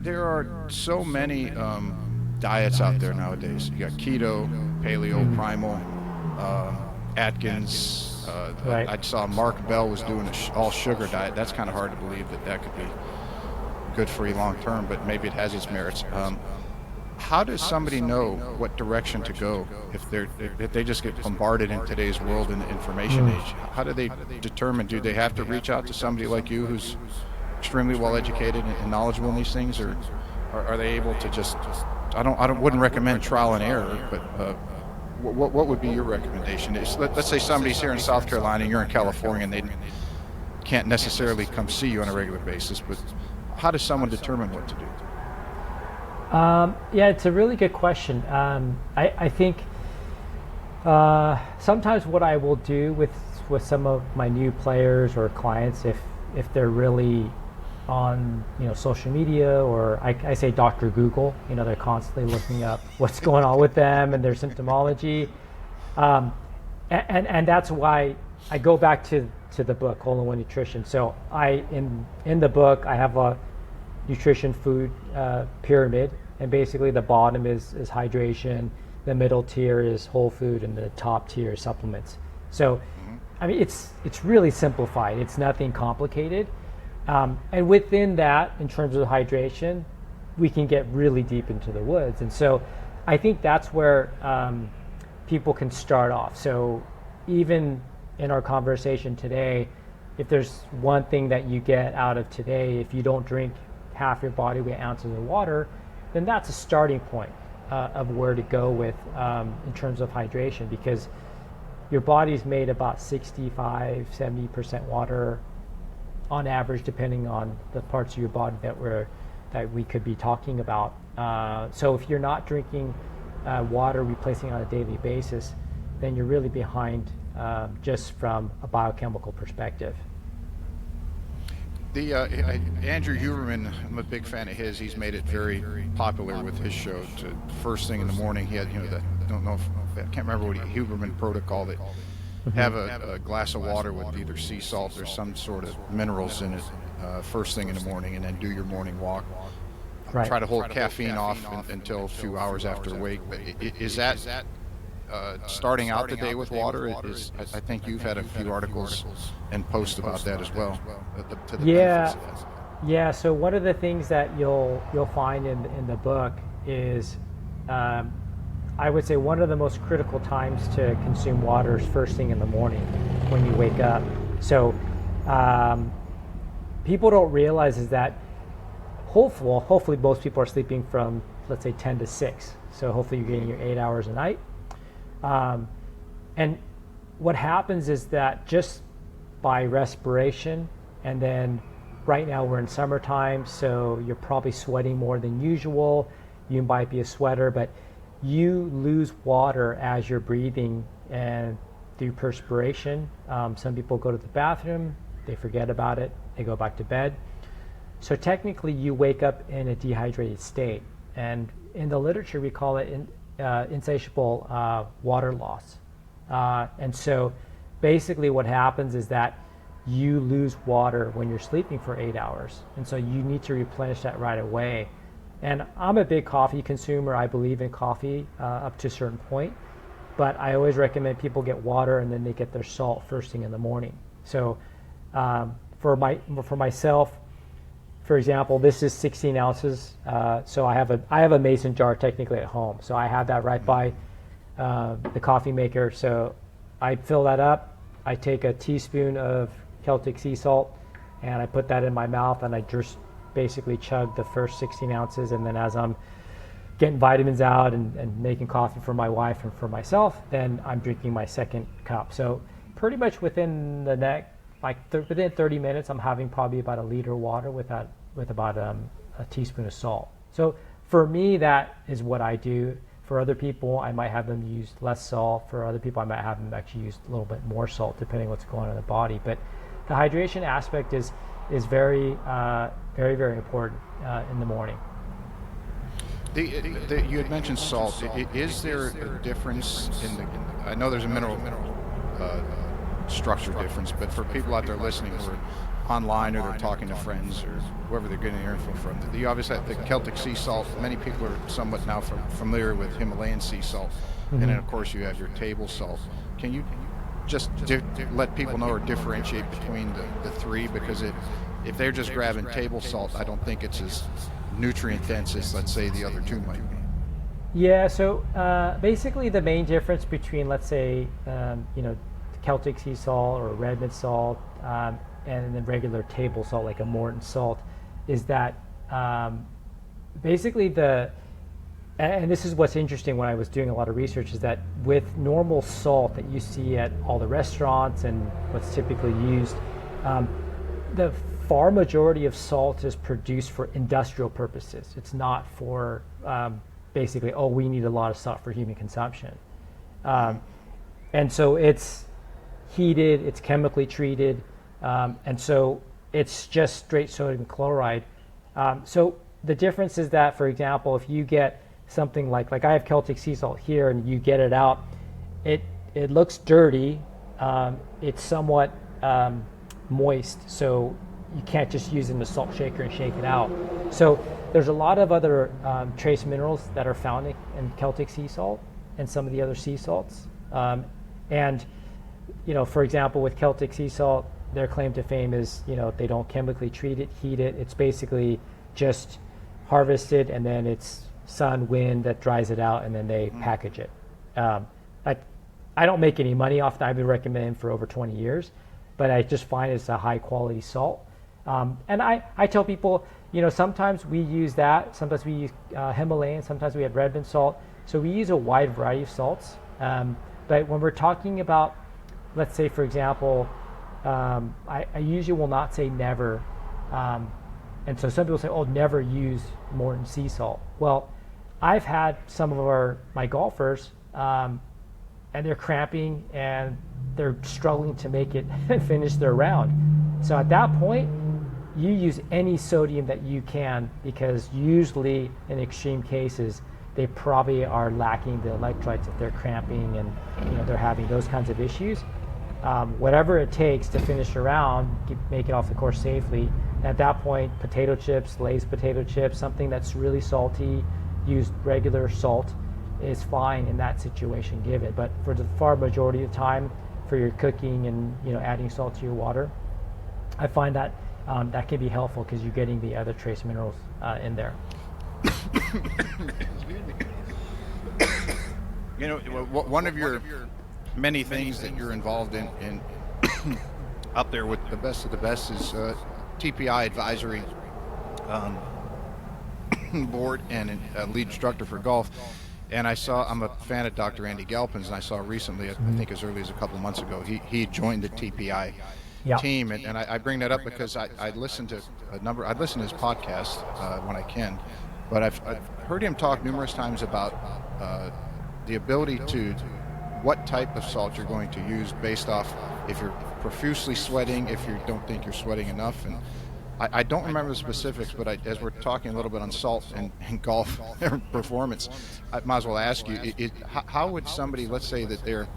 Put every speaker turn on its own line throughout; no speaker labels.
There are so many diets out there nowadays. You got keto, paleo, primal, Atkins.
Right.
I saw Mark Bell was doing an all sugar diet. That's kind of hard to believe that that could be good for you long term, but maybe it has its merits. How does somebody know what direction to go if they just get bombarded in today's world in the information age? How do they determine? Do they have to reach out to somebody like you who's extremely well educated and knowledgeable in these things, or are they able to just? Wouldn't recommend trial and error, but what would be your recommendation? Let's say somebody's here in South Carolina and you're in California and they can't necessarily come see you on a regular basis, but how does someone determine what to do?
Yeah, it's a really good question. I think sometimes what I will do with some of my new players or clients, if they're really on social media, or I say Dr. Google, they're constantly looking up what's going on with them and their symptomology, and that's why I go back to the book Hole in One Nutrition. So in the book I have a nutrition food pyramid, and basically the bottom is hydration, the middle tier is whole food, and the top tier is supplements. So I mean it's really simplified, it's nothing complicated, and within that, in terms of hydration, we can get really deep into the woods. And so I think that's where people can start off. So even in our conversation today, if there's one thing that you get out of today, if you don't drink half your body weight ounces of water, then that's a starting point of where to go with in terms of hydration, because your body's made about 65-70% water on average, depending on the parts of your body that we could be talking about. So if you're not drinking water, replacing on a daily basis, then you're really behind just from a biochemical perspective.
The Andrew Huberman, I'm a big fan of his. He's made it very popular with his show. First thing in the morning, he had I can't remember what Huberman protocol that have a glass of water with either sea salt or some sort of minerals in it first thing in the morning, and then do your morning walk.
Right.
Try to hold caffeine off until a few hours after wake. But is that starting out the day with water? I think you've had a few articles and posts about that as well.
Yeah. So one of the things that you'll find in the book is, I would say one of the most critical times to consume water is first thing in the morning when you wake up. So people don't realize is that hopefully most people are sleeping from, let's say, 10 to 6. So hopefully you're getting your 8 hours a night. And what happens is that just by respiration, and then right now we're in summertime, so you're probably sweating more than usual. You might be a sweater, but you lose water as you're breathing and through perspiration. Some people go to the bathroom, they forget about it, they go back to bed. So technically you wake up in a dehydrated state, and in the literature we call it insatiable water loss. And so basically what happens is that you lose water when you're sleeping for 8 hours, and so you need to replenish that right away. And I'm a big coffee consumer. I believe in coffee up to a certain point, but I always recommend people get water and then they get their salt first thing in the morning. So for myself, for example, this is 16 ounces. So I have a mason jar technically at home. So I have that right by the coffee maker. So I fill that up. I take a teaspoon of Celtic sea salt and I put that in my mouth, and I just basically chug the first 16 ounces. And then as I'm getting vitamins out and making coffee for my wife and for myself, then I'm drinking my second cup. So pretty much within the within 30 minutes, I'm having probably about a liter of water with about a teaspoon of salt. So for me, that is what I do. For other people, I might have them use less salt. For other people, I might have them actually use a little bit more salt, depending on what's going on in the body. But the hydration aspect is very, very, very important in the morning.
You had mentioned salt. Is there a difference I know there's a mineral structure difference, but for people out there listening who are online or they're talking to friends or wherever they're getting their info from. You obviously have the Celtic sea salt. Many people are somewhat now familiar with Himalayan sea salt. And then, of course, you have your table salt. Can you just let people know or differentiate between the three? Because if they're just grabbing table salt, I don't think it's as nutrient dense as, let's say, the other two might be.
Yeah, so basically the main difference between, let's say, Celtic sea salt or redmond salt and the regular table salt, like a Morton salt, is that basically and this is what's interesting when I was doing a lot of research, is that with normal salt that you see at all the restaurants and what's typically used, the far majority of salt is produced for industrial purposes. It's not for basically, we need a lot of salt for human consumption. And so it's heated, it's chemically treated, and so it's just straight sodium chloride. So the difference is that, for example, if you get something like I have Celtic sea salt here and you get it out, it looks dirty, it's somewhat moist, so you can't just use it in a salt shaker and shake it out. So there's a lot of other trace minerals that are found in Celtic sea salt and some of the other sea salts. And for example, with Celtic sea salt, their claim to fame is, they don't chemically treat it, heat it. It's basically just harvested, and then it's sun, wind that dries it out, and then they package it. I don't make any money off that. I've been recommending for over 20 years, but I just find it's a high quality salt. And I tell people, sometimes we use that, sometimes we use Himalayan, sometimes we have redmond salt. So we use a wide variety of salts. But when we're talking about, let's say, for example, I usually will not say never. And so some people say, never use Morton sea salt. Well, I've had some of my golfers, and they're cramping and they're struggling to make it finish their round. So at that point, you use any sodium that you can, because usually in extreme cases, they probably are lacking the electrolytes if they're cramping and they're having those kinds of issues. Whatever it takes to finish a round, make it off the course safely. At that point, potato chips, Lay's potato chips, something that's really salty, use regular salt, is fine in that situation, given. But for the far majority of the time, for your cooking and adding salt to your water, I find that that can be helpful because you're getting the other trace minerals in there.
One of your many things that you're involved in up there with the best of the best is TPI advisory board and a lead instructor for golf. And I'm a fan of Dr. Andy Galpin's, and I saw recently, I think as early as a couple of months ago, he joined the TPI team. And I bring that up because I listen to I listen to his podcast when I can, but I've heard him talk numerous times about the ability to what type of salt you're going to use based off if you're profusely sweating, if you don't think you're sweating enough. And I don't remember the specifics, but as we're talking a little bit on salt and golf performance, I might as well ask you, how would somebody, let's say that they're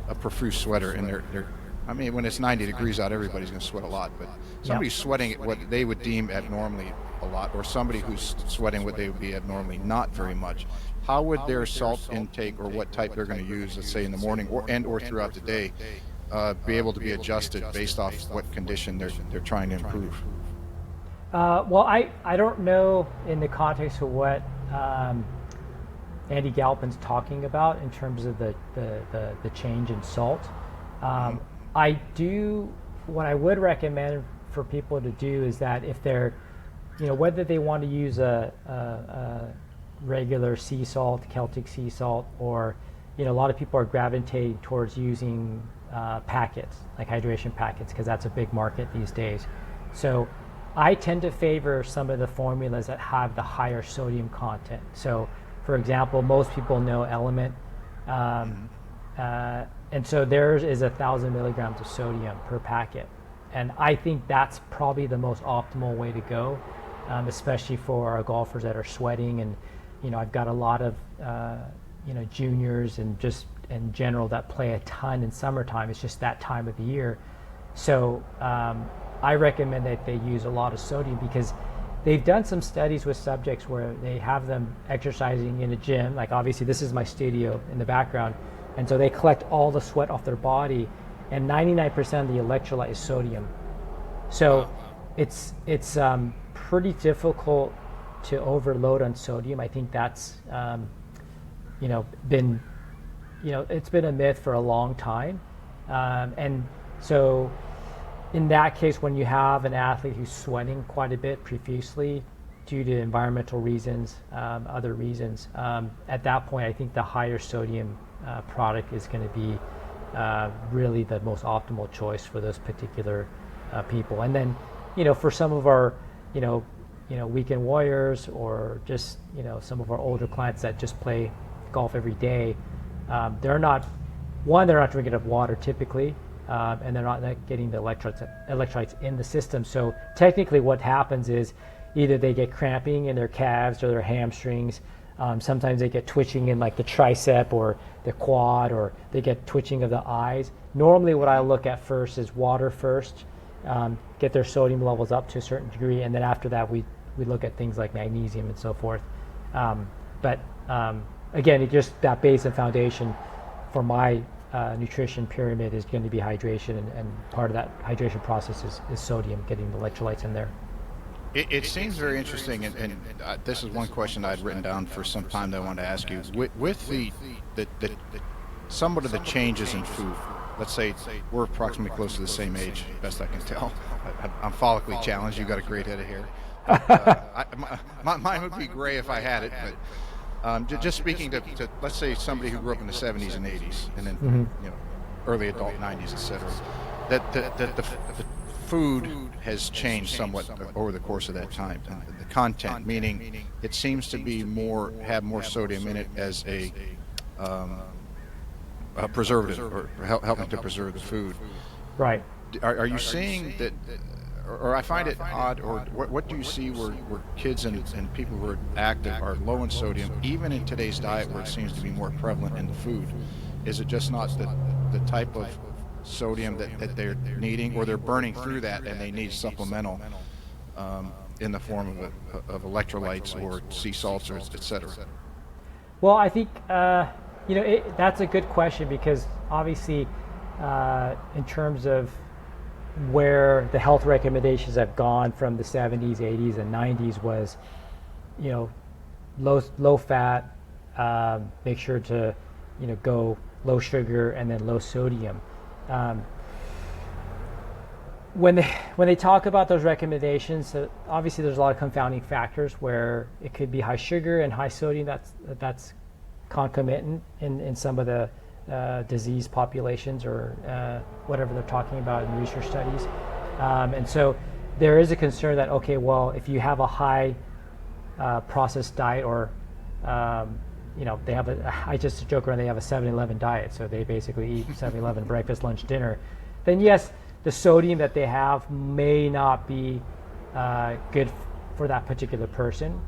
a profuse sweater and they're when it's 90 degrees out, everybody's going to sweat a lot, but somebody's sweating at what they would deem abnormally a lot, or somebody who's sweating what they would be abnormally not very much, how would their salt intake, or what type they're going to use, let's say in the morning or throughout the day, be able to be adjusted based off what condition they're trying to improve?
Well, I don't know in the context of what Andy Galpin's talking about in terms of the change in salt. What I would recommend for people to do is that if they're, whether they want to use a regular sea salt, Celtic sea salt, or, a lot of people are gravitating towards using packets, like hydration packets, because that's a big market these days. So I tend to favor some of the formulas that have the higher sodium content. So, for example, most people know Element, and so theirs is 1,000 milligrams of sodium per packet. And I think that's probably the most optimal way to go, especially for our golfers that are sweating. And, I've got a lot of, juniors and just in general that play a ton in summertime. It's just that time of the year. So I recommend that they use a lot of sodium, because they've done some studies with subjects where they have them exercising in a gym. Like, obviously this is my studio in the background, and so they collect all the sweat off their body, and 99% of the electrolyte is sodium. So it's pretty difficult to overload on sodium. I think that's been it's been a myth for a long time, and so in that case, when you have an athlete who's sweating quite a bit profusely due to environmental reasons, other reasons, at that point, I think the higher sodium product is going to be really the most optimal choice for those particular people. And then, for some of our, weekend warriors, or just, some of our older clients that just play golf every day, they're not drinking enough water typically. And they're not getting the electrolytes in the system. So technically what happens is either they get cramping in their calves or their hamstrings. Sometimes they get twitching in like the tricep or the quad, or they get twitching of the eyes. Normally what I look at first is water first, get their sodium levels up to a certain degree, and then after that we look at things like magnesium and so forth. But again, it just that base and foundation for my nutrition pyramid is going to be hydration, and part of that hydration process is sodium, getting the electrolytes in there.
It seems very interesting, and this is one question I'd written down for some time that I wanted to ask you. With the somewhat of the changes in food, let's say we're approximately close to the same age, best I can tell. I'm follically challenged. You got a great head of hair. Mine would be gray if I had it, but just speaking to let's say somebody who grew up in the 70s and 80s, and then early adult 90s, etc. That the food has changed somewhat over the course of that time. The content, meaning it seems to be have more sodium in it as a preservative, or helping to preserve the food.
Right.
Are you seeing that? Or I find it odd, or what do you see where kids and people who are active are low in sodium, even in today's diet where it seems to be more prevalent in the food? Is it just not the type of sodium that they're needing, or they're burning through that and they need supplemental in the form of electrolytes or sea salts, or et cetera?
Well, I think that's a good question, because obviously in terms of where the health recommendations have gone from the 70s, 80s, and 90s was, low fat, make sure to, go low sugar, and then low sodium. When they talk about those recommendations, obviously there's a lot of confounding factors where it could be high sugar and high sodium. That's concomitant in some of the disease populations, or whatever they're talking about in research studies. And so there is a concern that, okay, well, if you have a high processed diet, or they have I just joke around, they have a 7-Eleven diet, so they basically eat 7-Eleven breakfast, lunch, dinner, then yes, the sodium that they have may not be good for that particular person.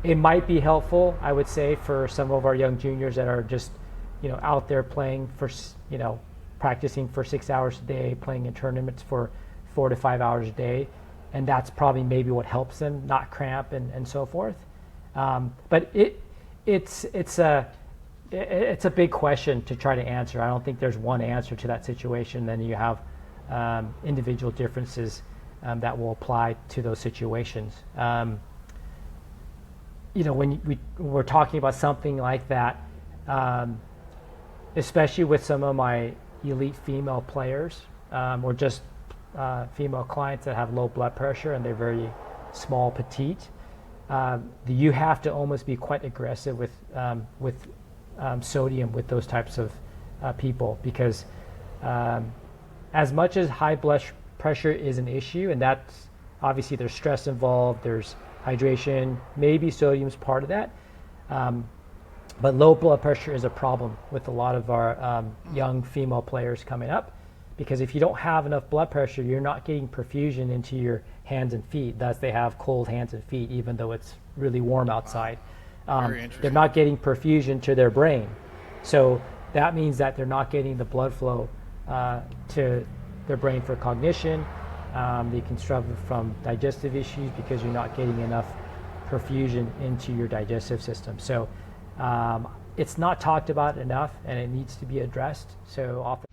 It might be helpful, I would say, for some of our young juniors that are just, out there playing for, practicing for 6 hours a day, playing in tournaments for 4 to 5 hours a day, and that's probably maybe what helps them not cramp and so forth. But it's a big question to try to answer. I don't think there's one answer to that situation. Then you have individual differences that will apply to those situations. When we're talking about something like that, especially with some of my elite female players, or just female clients that have low blood pressure and they're very small, petite, you have to almost be quite aggressive with sodium with those types of people, because as much as high blood pressure is an issue, and that's obviously there's stress involved, there's hydration, maybe sodium's part of that, but low blood pressure is a problem with a lot of our young female players coming up, because if you don't have enough blood pressure, you're not getting perfusion into your hands and feet. Thus they have cold hands and feet even though it's really warm outside. They're not getting perfusion to their brain, so that means that they're not getting the blood flow to their brain for cognition. They can struggle from digestive issues because you're not getting enough perfusion into your digestive system. So it's not talked about enough, and it needs to be addressed. So often